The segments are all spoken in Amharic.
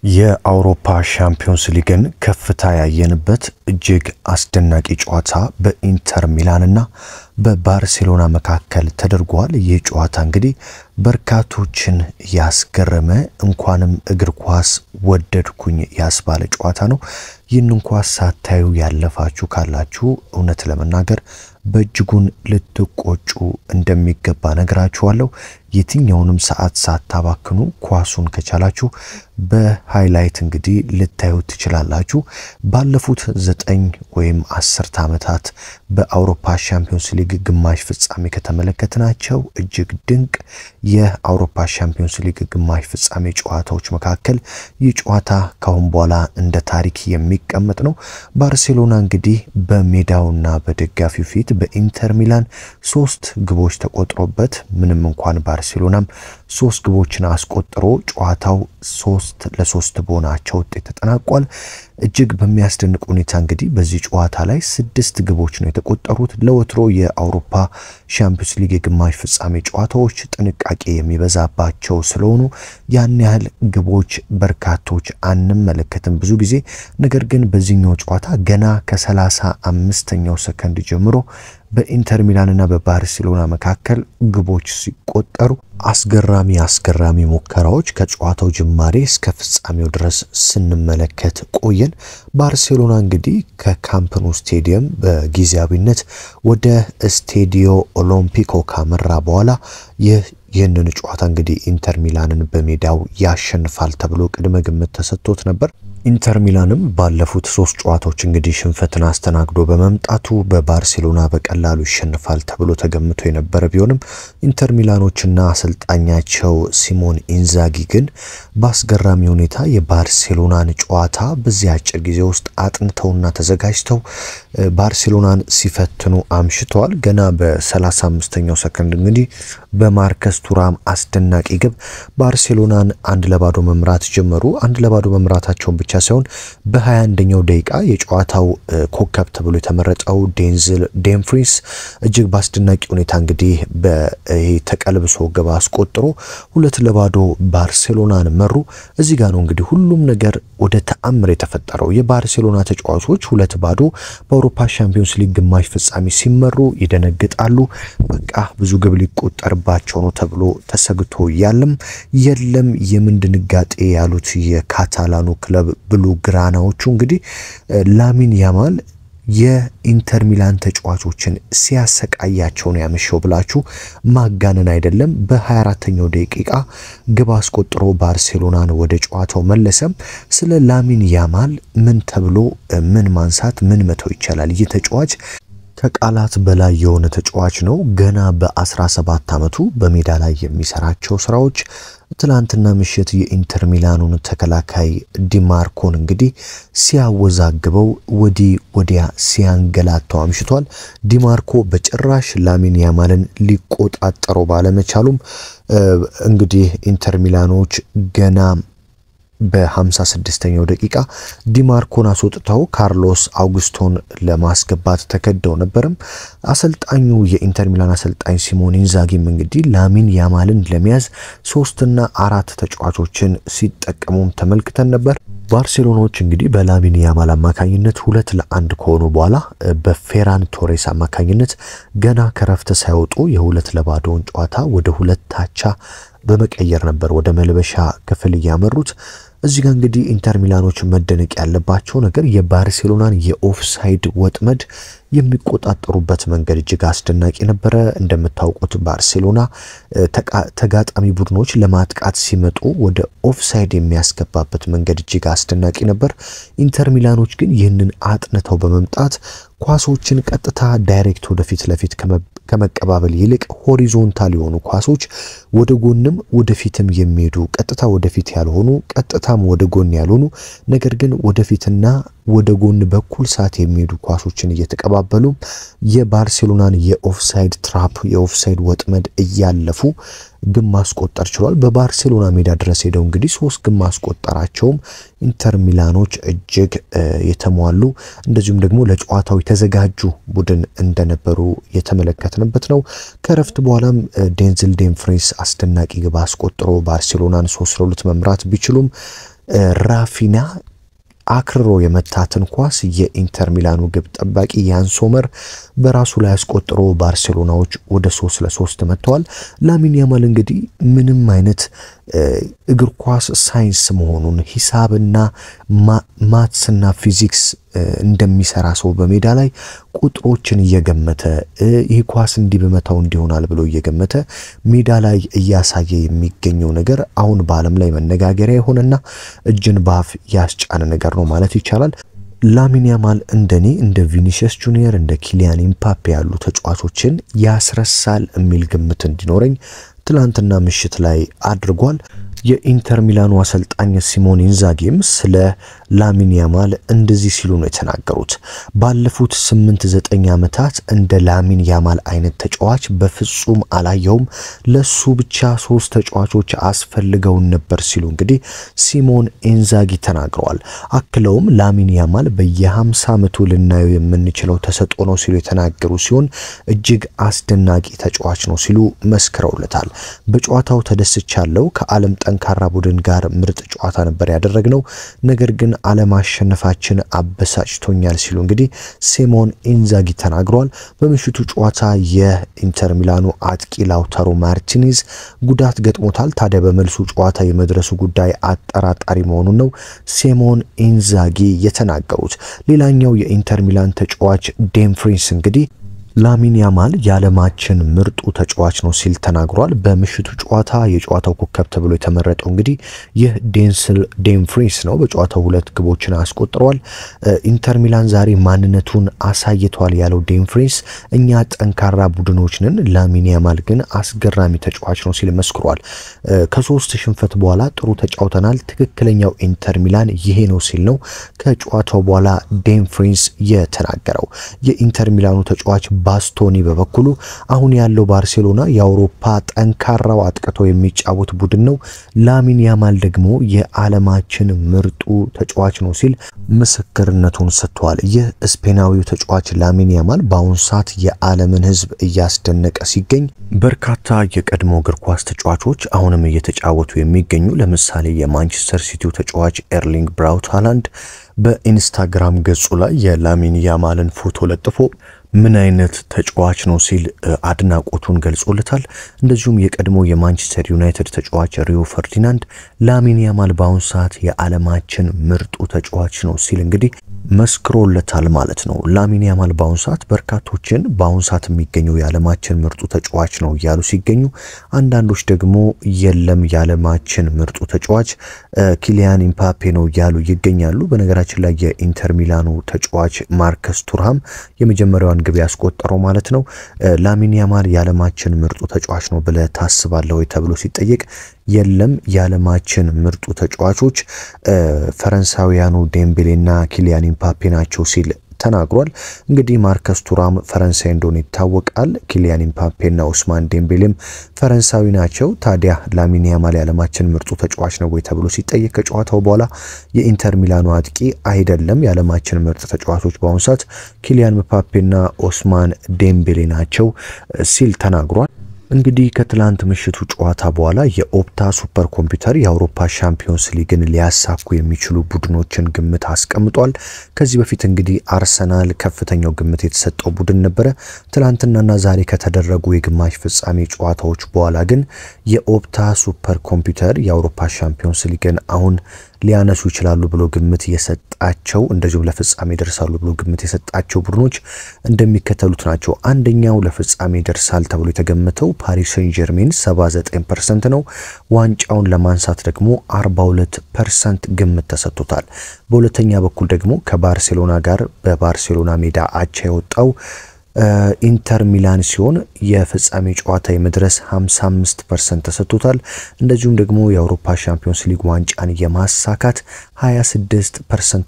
የአውሮፓ ሻምፒዮንስ ሊግን ከፍታ ያየንበት እጅግ አስደናቂ ጨዋታ በኢንተር ሚላንና በባርሴሎና መካከል ተደርጓል። ይህ ጨዋታ እንግዲህ በርካቶችን ያስገረመ እንኳንም እግር ኳስ ወደድኩኝ ያስባለ ጨዋታ ነው። ይህንን ኳስ ሳታዩ ያለፋችሁ ካላችሁ እውነት ለመናገር በእጅጉን ልትቆጩ እንደሚገባ ነግራችኋለሁ። የትኛውንም ሰዓት ሳታባክኑ ኳሱን ከቻላችሁ በሃይላይት እንግዲህ ልታዩት ትችላላችሁ። ባለፉት 9 ወይም 10 ዓመታት በአውሮፓ ሻምፒዮንስ ሊግ ግማሽ ፍጻሜ ከተመለከትናቸው እጅግ ድንቅ የአውሮፓ ሻምፒዮንስ ሊግ ግማሽ ፍጻሜ ጨዋታዎች መካከል ይህ ጨዋታ ካሁን በኋላ እንደ ታሪክ የሚቀመጥ ነው። ባርሴሎና እንግዲህ በሜዳውና በደጋፊው ፊት በኢንተር ሚላን 3 ግቦች ተቆጥሮበት ምንም እንኳን ባርሴሎናም 3 ግቦችን አስቆጥሮ ጨዋታው 3-3 በሆናቸው ውጤት ተጠናቋል። እጅግ በሚያስደንቅ ሁኔታ እንግዲህ በዚህ ጨዋታ ላይ 6 ግቦች ነው የተቆጠሩት። ለወትሮ የአውሮፓ ሻምፒዮንስ ሊግ የግማሽ ፍጻሜ ጨዋታዎች ጥንቃቄ የሚበዛባቸው ስለሆኑ ያን ያህል ግቦች በርካቶች አንመለከትም ብዙ ጊዜ። ነገር ግን በዚህኛው ጨዋታ ገና ከ35ኛው ሰከንድ ጀምሮ በኢንተር ሚላንና በባርሴሎና መካከል ግቦች ሲቆጠሩ አስገራሚ ሙከራዎች ከጨዋታው ጅማሬ እስከ ፍጻሜው ድረስ ስንመለከት ቆየን። ባርሴሎና እንግዲህ ከካምፕ ኑ ስቴዲየም በጊዜያዊነት ወደ ስቴዲዮ ኦሎምፒኮ ካመራ በኋላ ይህንን ጨዋታ እንግዲህ ኢንተር ሚላንን በሜዳው ያሸንፋል ተብሎ ቅድመ ግምት ተሰጥቶት ነበር። ኢንተር ሚላንም ባለፉት 3 ጨዋታዎች እንግዲህ ሽንፈትን አስተናግዶ በመምጣቱ በባርሴሎና በቀላሉ ይሸንፋል ተብሎ ተገምቶ የነበረ ቢሆንም ኢንተር ሚላኖችና አሰልጣኛቸው ሲሞን ኢንዛጊ ግን በአስገራሚ ሁኔታ የባርሴሎናን ጨዋታ በዚህ አጭር ጊዜ ውስጥ አጥንተውና ተዘጋጅተው ባርሴሎናን ሲፈትኑ አምሽተዋል። ገና በ35ኛው ሰከንድ እንግዲህ በማርከስ ቱራም አስደናቂ ግብ ባርሴሎናን 1-0 መምራት ጀመሩ። 1-0 መምራታቸውን ብቻ ሳይሆን በ21ኛው ደቂቃ የጨዋታው ኮከብ ተብሎ የተመረጠው ዴንዝል ዴምፍሪስ እጅግ በአስደናቂ ሁኔታ እንግዲህ በተቀልብሶ ግብ አስቆጥሮ 2-0 ባርሴሎናን መሩ። እዚህ ጋር ነው እንግዲህ ሁሉም ነገር ወደ ተአምር የተፈጠረው። የባርሴሎና ተጫዋቾች 2-0 በአውሮፓ ሻምፒዮንስ ሊግ ግማሽ ፍጻሜ ሲመሩ ይደነግጣሉ። በቃ ብዙ ግብ ሊቆጠርባቸው ነው ተብሎ ተሰግቶ የለም የምን ድንጋጤ ያሉት የካታላኑ ክለብ ብሉ ግራናዎቹ እንግዲህ ላሚን ያማል የኢንተር ሚላን ተጫዋቾችን ሲያሰቃያቸው ነው ያመሸው ብላችሁ ማጋነን አይደለም። በ24ኛው ደቂቃ ግብ አስቆጥሮ ባርሴሎናን ወደ ጨዋታው መለሰም። ስለ ላሚን ያማል ምን ተብሎ ምን ማንሳት ምን መተው ይቻላል? ይህ ተጫዋች ከቃላት በላይ የሆነ ተጫዋች ነው። ገና በ17 ዓመቱ በሜዳ ላይ የሚሰራቸው ስራዎች ትላንትና ምሽት የኢንተር ሚላኑን ተከላካይ ዲማርኮን እንግዲህ ሲያወዛግበው ወዲያ ሲያንገላታው አምሽቷል። ዲማርኮ በጭራሽ ላሚን ያማልን ሊቆጣጠረው ባለመቻሉም እንግዲህ ኢንተር ሚላኖች ገና በ56ኛው ደቂቃ ዲማርኮን አስወጥተው ካርሎስ አውጉስቶን ለማስገባት ተከደው ነበርም። አሰልጣኙ የኢንተር ሚላን አሰልጣኝ ሲሞን ኢንዛጊም እንግዲህ ላሚን ያማልን ለመያዝ 3 እና 4 ተጫዋቾችን ሲጠቀሙም ተመልክተን ነበር። ባርሴሎናዎች እንግዲህ በላሚን ያማል አማካኝነት 2-1 ከሆኑ በኋላ በፌራን ቶሬስ አማካኝነት ገና ከረፍት ሳይወጡ የ2-0 ጨዋታ ወደ 2 አቻ በመቀየር ነበር ወደ መልበሻ ክፍል ያመሩት። እዚህ ጋር እንግዲህ ኢንተር ሚላኖች መደነቅ ያለባቸው ነገር የባርሴሎናን የኦፍሳይድ ወጥመድ የሚቆጣጠሩበት መንገድ እጅግ አስደናቂ ነበር። እንደምታውቁት ባርሴሎና ተጋጣሚ ቡድኖች ለማጥቃት ሲመጡ ወደ ኦፍሳይድ የሚያስገባበት መንገድ እጅግ አስደናቂ ነበር። ኢንተር ሚላኖች ግን ይህንን አጥንተው በመምጣት ኳሶችን ቀጥታ ዳይሬክት ወደፊት ለፊት ከመቀባበል ይልቅ ሆሪዞንታል የሆኑ ኳሶች ወደ ጎንም ወደፊትም የሚሄዱ ቀጥታ ወደፊት ያልሆኑ ቀጥታም ወደ ጎን ያልሆኑ ነገር ግን ወደፊትና ወደ ጎን በኩል ሳት የሚሄዱ ኳሶችን እየተቀባበሉ የባርሴሎናን የኦፍሳይድ ትራፕ የኦፍሳይድ ወጥመድ እያለፉ ግብ ማስቆጠር ችሏል። በባርሴሎና ሜዳ ድረስ ሄደው እንግዲህ 3 ግብ ማስቆጠራቸውም ኢንተር ሚላኖች እጅግ የተሟሉ እንደዚሁም ደግሞ ለጨዋታው የተዘጋጁ ቡድን እንደነበሩ የተመለከትንበት ነው። ከረፍት በኋላም ዴንዝል ዴምፍሪስ አስደናቂ ግብ አስቆጥሮ ባርሴሎናን 3-2 መምራት ቢችሉም ራፊና አክርሮ የመታትን ኳስ የኢንተር ሚላኑ ግብ ጠባቂ ያን ሶመር በራሱ ላይ አስቆጥሮ ባርሴሎናዎች ወደ 3-3 መጥተዋል። ላሚን ያማል እንግዲህ ምንም አይነት እግር ኳስ ሳይንስ መሆኑን ሂሳብና ማትስና ፊዚክስ እንደሚሰራ ሰው በሜዳ ላይ ቁጥሮችን እየገመተ ይህ ኳስ እንዲበመታው እንዲሆናል ብሎ እየገመተ ሜዳ ላይ እያሳየ የሚገኘው ነገር አሁን በዓለም ላይ መነጋገሪያ የሆነና እጅን ባፍ ያስጫነ ነገር ነው ማለት ይቻላል። ላሚን ያማል እንደኔ እንደ ቪኒሲየስ ጁኒየር እንደ ኪሊያን ኢምፓፔ ያሉ ተጫዋቾችን ያስረሳል የሚል ግምት እንዲኖረኝ ትላንትና ምሽት ላይ አድርጓል። የኢንተር ሚላኑ አሰልጣኝ ሲሞኔ ኢንዛጊም ስለ ላሚን ያማል እንደዚህ ሲሉ ነው የተናገሩት። ባለፉት 8-9 ዓመታት እንደ ላሚን ያማል አይነት ተጫዋች በፍጹም አላየውም። ለሱ ብቻ 3 ተጫዋቾች አስፈልገውን ነበር ሲሉ እንግዲህ ሲሞኔ ኢንዛጊ ተናግረዋል። አክለውም ላሚን ያማል በየ50 ዓመቱ ልናየው የምንችለው ተሰጥኦ ነው ሲሉ የተናገሩ ሲሆን እጅግ አስደናቂ ተጫዋች ነው ሲሉ መስክረውለታል። በጨዋታው ተደስቻለሁ። ከዓለም ጠንካራ ቡድን ጋር ምርጥ ጨዋታ ነበር ያደረግነው፣ ነገር ግን አለማሸነፋችን አበሳጭቶኛል ሲሉ እንግዲህ ሲሞኔ ኢንዛጊ ተናግረዋል። በምሽቱ ጨዋታ የኢንተር ሚላኑ አጥቂ ላውታሮ ማርቲኔዝ ጉዳት ገጥሞታል። ታዲያ በመልሱ ጨዋታ የመድረሱ ጉዳይ አጠራጣሪ መሆኑን ነው ሲሞኔ ኢንዛጊ የተናገሩት። ሌላኛው የኢንተር ሚላን ተጫዋች ዴምፍሪስ እንግዲህ ላሚን ያማል የዓለማችን ምርጡ ተጫዋች ነው ሲል ተናግሯል። በምሽቱ ጨዋታ የጨዋታው ኮከብ ተብሎ የተመረጠው እንግዲህ ይህ ዴምፍሪስ ነው። በጨዋታው 2 ግቦችን አስቆጥሯል። ኢንተር ሚላን ዛሬ ማንነቱን አሳይቷል ያለው ዴምፍሪስ እኛ ጠንካራ ቡድኖች ነን፣ ላሚን ያማል ግን አስገራሚ ተጫዋች ነው ሲል መስክሯል። ከ3 ሽንፈት በኋላ ጥሩ ተጫውተናል፣ ትክክለኛው ኢንተር ሚላን ይሄ ነው ሲል ነው ከጨዋታው በኋላ ዴምፍሪስ የተናገረው። የኢንተር ሚላኑ ተጫዋች ባስቶኒ በበኩሉ አሁን ያለው ባርሴሎና የአውሮፓ ጠንካራው አጥቅቶ የሚጫወት ቡድን ነው፣ ላሚን ያማል ደግሞ የዓለማችን ምርጡ ተጫዋች ነው ሲል ምስክርነቱን ሰጥቷል። ይህ ስፔናዊው ተጫዋች ላሚን ያማል በአሁኑ ሰዓት የዓለምን ሕዝብ እያስደነቀ ሲገኝ በርካታ የቀድሞ እግር ኳስ ተጫዋቾች አሁንም እየተጫወቱ የሚገኙ ለምሳሌ የማንቸስተር ሲቲው ተጫዋች ኤርሊንግ ብራውት ሃላንድ በኢንስታግራም ገጹ ላይ የላሚን ያማልን ፎቶ ለጥፎ ምን አይነት ተጫዋች ነው ሲል አድናቆቱን ገልጾለታል። እንደዚሁም የቀድሞ የማንቸስተር ዩናይትድ ተጫዋች ሪዮ ፈርዲናንድ ላሚን ያማል በአሁኑ ሰዓት የዓለማችን ምርጡ ተጫዋች ነው ሲል እንግዲህ መስክሮለታል ማለት ነው። ላሚን ያማል በአሁኑ ሰዓት በርካቶችን በአሁኑ ሰዓት የሚገኘው የዓለማችን ምርጡ ተጫዋች ነው እያሉ ሲገኙ፣ አንዳንዶች ደግሞ የለም የዓለማችን ምርጡ ተጫዋች ኪሊያን ኢምፓፔ ነው እያሉ ይገኛሉ። በነገራችን ላይ የኢንተር ሚላኑ ተጫዋች ማርከስ ቱርሃም የመጀመሪያውን ግብ ያስቆጠረው ማለት ነው። ላሚን ያማል የዓለማችን ምርጡ ተጫዋች ነው ብለ ታስባለህ ወይ ተብሎ ሲጠየቅ የለም የዓለማችን ምርጡ ተጫዋቾች ፈረንሳዊያኑ ዴምቤሌና ኪሊያን ኢምፓፔ ናቸው ሲል ተናግሯል። እንግዲህ ማርከስ ቱራም ፈረንሳይ እንደሆነ ይታወቃል። ኪሊያን ኢምፓፔና ኡስማን ዴምቤሌም ፈረንሳዊ ናቸው። ታዲያ ላሚን ያማል የዓለማችን ምርጡ ተጫዋች ነው ወይ ተብሎ ሲጠየቅ ከጨዋታው በኋላ የኢንተር ሚላኑ አጥቂ አይደለም የዓለማችን ምርጥ ተጫዋቾች በአሁኑ ሰዓት ኪሊያን ኢምፓፔና ኡስማን ዴምቤሌ ናቸው ሲል ተናግሯል። እንግዲህ ከትላንት ምሽቱ ጨዋታ በኋላ የኦፕታ ሱፐር ኮምፒውተር የአውሮፓ ሻምፒዮንስ ሊግን ሊያሳኩ የሚችሉ ቡድኖችን ግምት አስቀምጧል። ከዚህ በፊት እንግዲህ አርሰናል ከፍተኛው ግምት የተሰጠው ቡድን ነበረ። ትላንትናና ዛሬ ከተደረጉ የግማሽ ፍጻሜ ጨዋታዎች በኋላ ግን የኦፕታ ሱፐር ኮምፒውተር የአውሮፓ ሻምፒዮንስ ሊግን አሁን ሊያነሱ ይችላሉ ብሎ ግምት የሰጣቸው እንደዚሁም ለፍጻሜ ይደርሳሉ ብሎ ግምት የሰጣቸው ቡድኖች እንደሚከተሉት ናቸው። አንደኛው ለፍጻሜ ይደርሳል ተብሎ የተገመተው ፓሪስ ሴን ጀርሜን 79% ነው። ዋንጫውን ለማንሳት ደግሞ 42% ግምት ተሰጥቶታል። በሁለተኛ በኩል ደግሞ ከባርሴሎና ጋር በባርሴሎና ሜዳ አቻ የወጣው ኢንተር ሚላን ሲሆን የፍጻሜ ጨዋታ የመድረስ 55% ተሰጥቶታል። እንደዚሁም ደግሞ የአውሮፓ ሻምፒዮንስ ሊግ ዋንጫን የማሳካት 26%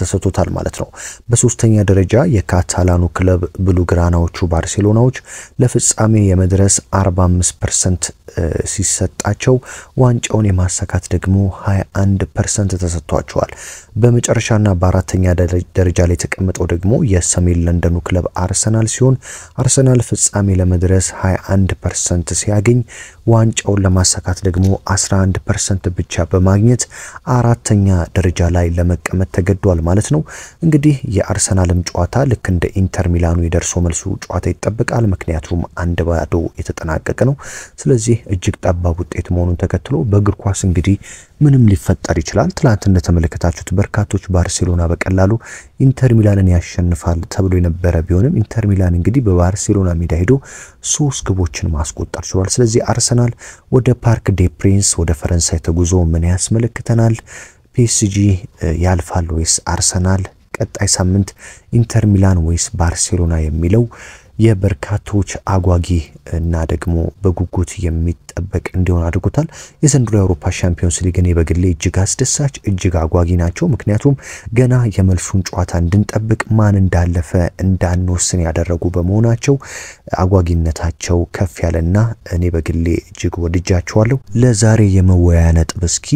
ተሰጥቶታል ማለት ነው። በሶስተኛ ደረጃ የካታላኑ ክለብ ብሉግራናዎቹ ባርሴሎናዎች ለፍጻሜ የመድረስ 45% ሲሰጣቸው ዋንጫውን የማሳካት ደግሞ 21% ተሰጥቷቸዋል። በመጨረሻና በአራተኛ ደረጃ ላይ የተቀመጠው ደግሞ የሰሜን ለንደኑ ክለብ አርሰናል ሲሆን አርሰናል ፍጻሜ ለመድረስ 21% ሲያገኝ ዋንጫውን ለማሳካት ደግሞ 11% ብቻ በማግኘት አራተኛ ደረጃ ላይ ለመቀመጥ ተገዷል ማለት ነው። እንግዲህ የአርሰናልም ጨዋታ ልክ እንደ ኢንተር ሚላኑ የደርሶ መልሱ ጨዋታ ይጠበቃል። ምክንያቱም 1-0 የተጠናቀቀ ነው። ስለዚህ እጅግ ጠባብ ውጤት መሆኑን ተከትሎ በእግር ኳስ እንግዲህ ምንም ሊፈጠር ይችላል። ትላንት እንደተመለከታችሁት በርካቶች ባርሴሎና በቀላሉ ኢንተር ሚላንን ያሸንፋል ተብሎ የነበረ ቢሆንም ኢንተር ሚላን እንግዲህ በባርሴሎና ሜዳ ሄዶ 3 ግቦችን ማስቆጠር ችሏል። ስለዚህ አርሰናል ወደ ፓርክ ዴ ፕሪንስ ወደ ፈረንሳይ ተጉዞ ምን ያስመለክተናል? ፒኤስጂ ያልፋል ወይስ አርሰናል? ቀጣይ ሳምንት ኢንተር ሚላን ወይስ ባርሴሎና የሚለው የበርካቶች አጓጊ እና ደግሞ በጉጉት የሚጠበቅ እንዲሆን አድርጎታል። የዘንድሮ የአውሮፓ ሻምፒዮንስ ሊግ እኔ በግሌ እጅግ አስደሳች እጅግ አጓጊ ናቸው። ምክንያቱም ገና የመልሱን ጨዋታ እንድንጠብቅ ማን እንዳለፈ እንዳንወስን ያደረጉ በመሆናቸው አጓጊነታቸው ከፍ ያለና እኔ በግሌ እጅግ ወድጃቸዋለሁ። ለዛሬ የመወያያ ነጥብ እስኪ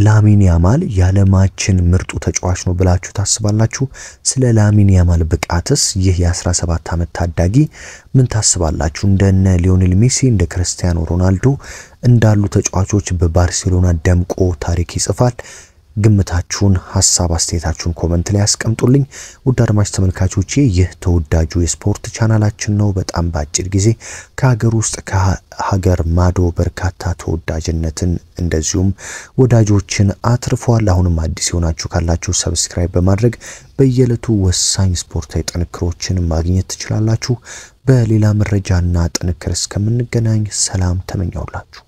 ላሚን ያማል የዓለማችን ምርጡ ተጫዋች ነው ብላችሁ ታስባላችሁ? ስለ ላሚን ያማል ብቃትስ ይህ የ17 ዓመት ታዳጊ ምን ታስባላችሁ? እንደነ ሊዮኔል ሜሲ እንደ ክርስቲያኖ ሮናልዶ እንዳሉ ተጫዋቾች በባርሴሎና ደምቆ ታሪክ ይጽፋል? ግምታችሁን ሐሳብ አስተያየታችሁን ኮሜንት ላይ አስቀምጡልኝ። ውድ አድማጭ ተመልካቾቼ ይህ ተወዳጁ የስፖርት ቻናላችን ነው። በጣም ባጭር ጊዜ ከሀገር ውስጥ ከሀገር ማዶ በርካታ ተወዳጅነትን እንደዚሁም ወዳጆችን አትርፏል። አሁንም አዲስ የሆናችሁ ካላችሁ ሰብስክራይብ በማድረግ በየዕለቱ ወሳኝ ስፖርታዊ ጥንክሮችን ማግኘት ትችላላችሁ። በሌላ መረጃና ጥንክር እስከምንገናኝ ሰላም ተመኛውላችሁ።